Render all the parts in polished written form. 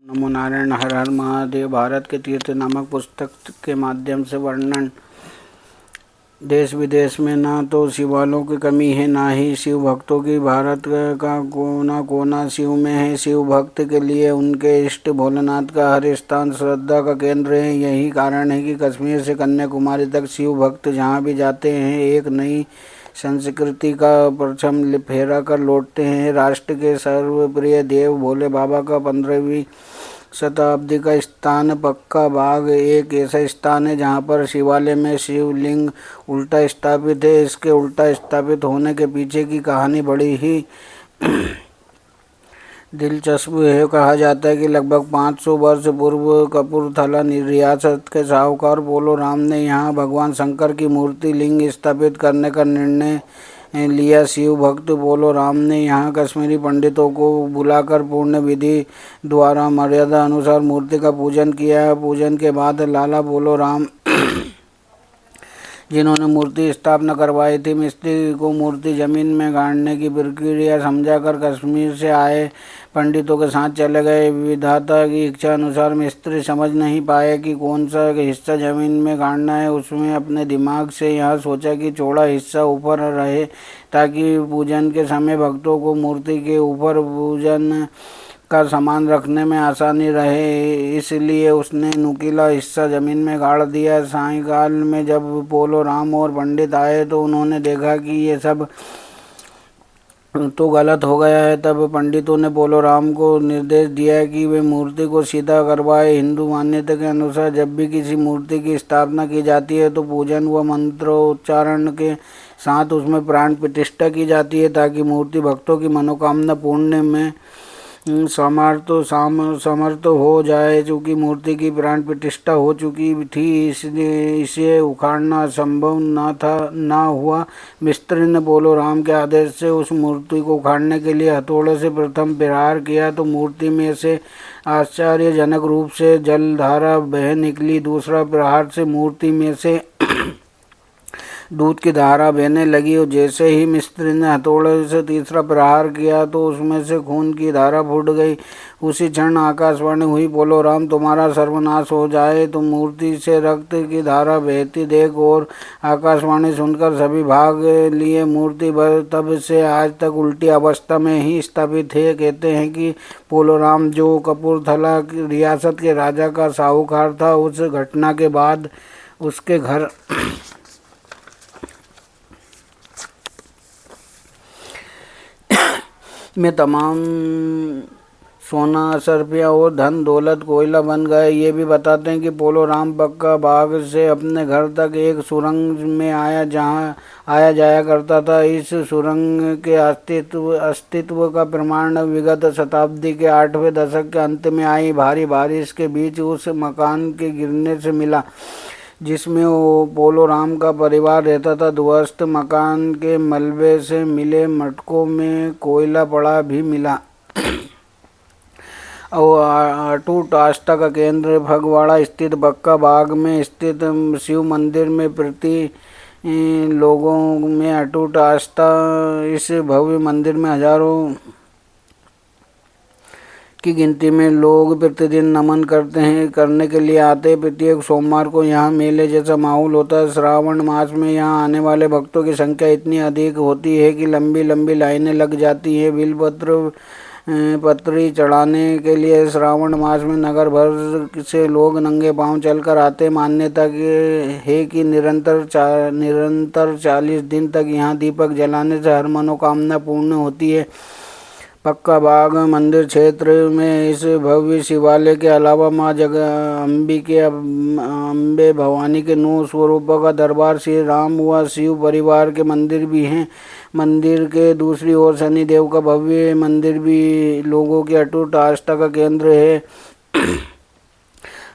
नमो नारायण। हर हर महादेव। भारत के तीर्थ नामक पुस्तक के माध्यम से वर्णन। देश विदेश में ना तो शिवालयों की कमी है, ना ही शिव भक्तों की। भारत का कोना कोना शिव में है। शिव भक्त के लिए उनके इष्ट भोलेनाथ का हर स्थान श्रद्धा का केंद्र है। यही कारण है कि कश्मीर से कन्याकुमारी तक शिव भक्त जहाँ भी जाते हैं एक नई संस्कृति का परचम फहरा कर लौटते हैं। राष्ट्र के सर्वप्रिय देव भोले बाबा का 15वीं शताब्दी का स्थान पक्का बाग एक ऐसा स्थान है जहाँ पर शिवालय में शिवलिंग उल्टा स्थापित है। इसके उल्टा स्थापित होने के पीछे की कहानी बड़ी ही दिलचस्प है। कहा जाता है कि लगभग 500 वर्ष पूर्व कपूरथला रियासत के साहूकार पोलो राम ने यहाँ भगवान शंकर की मूर्ति लिंग स्थापित करने का निर्णय लिया। शिव भक्त पोलो राम ने यहाँ कश्मीरी पंडितों को बुलाकर पूर्ण विधि द्वारा मर्यादा अनुसार मूर्ति का पूजन किया। पूजन के बाद लाला पोलो राम जिन्होंने मूर्ति स्थापना करवाई थी, मिस्त्री को मूर्ति जमीन में गाड़ने की प्रक्रिया समझाकर कश्मीर से आए पंडितों के साथ चले गए। विधाता की इच्छा अनुसार मिस्त्री समझ नहीं पाए कि कौन सा हिस्सा जमीन में गाड़ना है। उसमें अपने दिमाग से यह सोचा कि चौड़ा हिस्सा ऊपर रहे ताकि पूजन के समय भक्तों को मूर्ति के ऊपर पूजन का सामान रखने में आसानी रहे, इसलिए उसने नुकीला हिस्सा जमीन में गाड़ दिया। सायंकाल में जब पोलो राम और पंडित आए तो उन्होंने देखा कि ये सब तो गलत हो गया है। तब पंडितों ने पोलो राम को निर्देश दिया कि वे मूर्ति को सीधा करवाए। हिंदू मान्यता के अनुसार जब भी किसी मूर्ति की स्थापना की जाती है तो पूजन व मंत्रोच्चारण के साथ उसमें प्राण प्रतिष्ठा की जाती है ताकि मूर्ति भक्तों की मनोकामना पूर्ण में समर्थ हो जाए। चूँकि मूर्ति की प्राण प्रतिष्ठा हो चुकी थी इसलिए इसे उखाड़ना संभव ना हुआ। मिस्त्री ने पोलो राम के आदेश से उस मूर्ति को उखाड़ने के लिए हथौड़े से प्रथम प्रहार किया तो मूर्ति में से आश्चर्यजनक रूप से जलधारा बह निकली। दूसरा प्रहार से मूर्ति में से दूध की धारा बहने लगी और जैसे ही मिस्त्री ने हथौड़े से तीसरा प्रहार किया तो उसमें से खून की धारा फूट गई। उसी क्षण आकाशवाणी हुई, पोलो राम तुम्हारा सर्वनाश हो जाए। तो मूर्ति से रक्त की धारा बहती देख और आकाशवाणी सुनकर सभी भाग लिए। मूर्ति तब से आज तक उल्टी अवस्था में ही स्थापित है। कहते हैं कि पोलो राम जो कपूरथला रियासत के राजा का साहूकार था, उस घटना के बाद उसके घर में तमाम सोना अशर्फिया और धन दौलत कोयला बन गए। ये भी बताते हैं कि पोलो राम पक्का बाग से अपने घर तक एक सुरंग में आया जाया करता था। इस सुरंग के अस्तित्व का प्रमाण विगत शताब्दी के 8वें दशक के अंत में आई भारी बारिश के बीच उस मकान के गिरने से मिला जिसमें पोलो राम का परिवार रहता था। ध्वस्त मकान के मलबे से मिले मटकों में कोयला पड़ा भी मिला। और अटूट आस्था का केंद्र फगवाड़ा स्थित बक्का बाग में स्थित शिव मंदिर में प्रति लोगों में अटूट आस्था। इस भव्य मंदिर में हजारों की गिनती में लोग प्रतिदिन नमन करने के लिए आते हैं। प्रत्येक सोमवार को यहाँ मेले जैसा माहौल होता है। श्रावण मास में यहाँ आने वाले भक्तों की संख्या इतनी अधिक होती है कि लंबी लंबी लाइनें लग जाती हैं। पत्री चढ़ाने के लिए श्रावण मास में नगर भर से लोग नंगे पांव चलकर आते। मान्यता है कि निरंतर 40 दिन तक यहाँ दीपक जलाने से हर मनोकामना पूर्ण होती है। पक्का बाग मंदिर क्षेत्र में इस भव्य शिवालय के अलावा माँ अम्बे भवानी के 9 स्वरूपों का दरबार, श्री राम व शिव परिवार के मंदिर भी हैं। मंदिर के दूसरी ओर शनिदेव का भव्य मंदिर भी लोगों की अटूट आस्था का केंद्र है।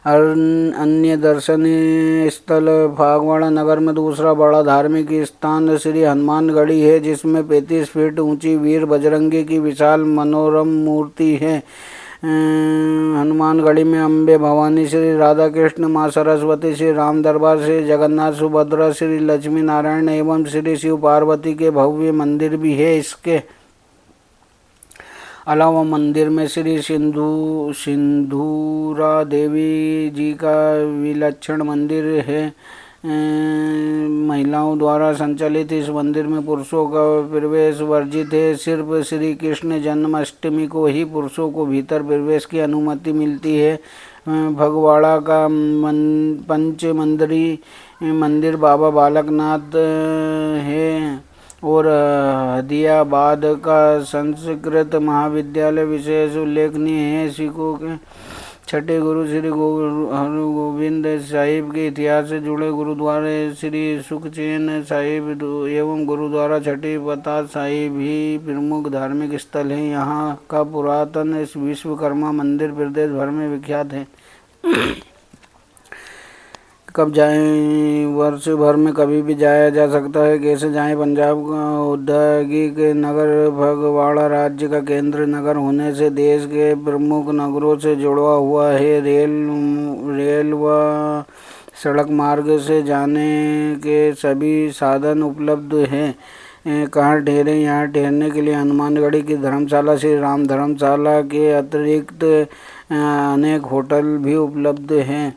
अन्य दर्शनीय स्थल फागवाड़ा नगर में दूसरा बड़ा धार्मिक स्थान श्री हनुमानगढ़ी है, जिसमें 35 फीट ऊंची वीर बजरंगी की विशाल मनोरम मूर्ति है। हनुमानगढ़ी में अम्बे भवानी, श्री राधा कृष्ण, माँ सरस्वती, श्री राम दरबार, श्री जगन्नाथ सुभद्रा, श्री लक्ष्मी नारायण एवं श्री शिव पार्वती के भव्य मंदिर भी है। इसके अलावा मंदिर में श्री सिंधूरा देवी जी का विलक्षण मंदिर है। महिलाओं द्वारा संचालित इस मंदिर में पुरुषों का प्रवेश वर्जित है। सिर्फ श्री कृष्ण जन्माष्टमी को ही पुरुषों को भीतर प्रवेश की अनुमति मिलती है। फगवाड़ा का पंच मंदिरी मंदिर बाबा बालकनाथ है और हदियाबाद का संस्कृत महाविद्यालय विशेष उल्लेखनीय है। सिखों के छठे गुरु श्री हरगोबिंद साहिब के इतिहास से जुड़े गुरुद्वारे श्री सुखचैन साहिब एवं गुरुद्वारा छठी पताल साहिब ही प्रमुख धार्मिक स्थल हैं। यहाँ का पुरातन विश्वकर्मा मंदिर प्रदेश भर में विख्यात है। कब जाएं? वर्ष भर में कभी भी जाया जा सकता है। कैसे जाएं? पंजाब का औद्योगिक नगर फगवाड़ा राज्य का केंद्र नगर होने से देश के प्रमुख नगरों से जुड़ा हुआ है। रेल व सड़क मार्ग से जाने के सभी साधन उपलब्ध हैं। कहाँ ठहरें? यहाँ ठहरने के लिए हनुमानगढ़ी की धर्मशाला श्री राम धर्मशाला के अतिरिक्त अनेक होटल भी उपलब्ध हैं।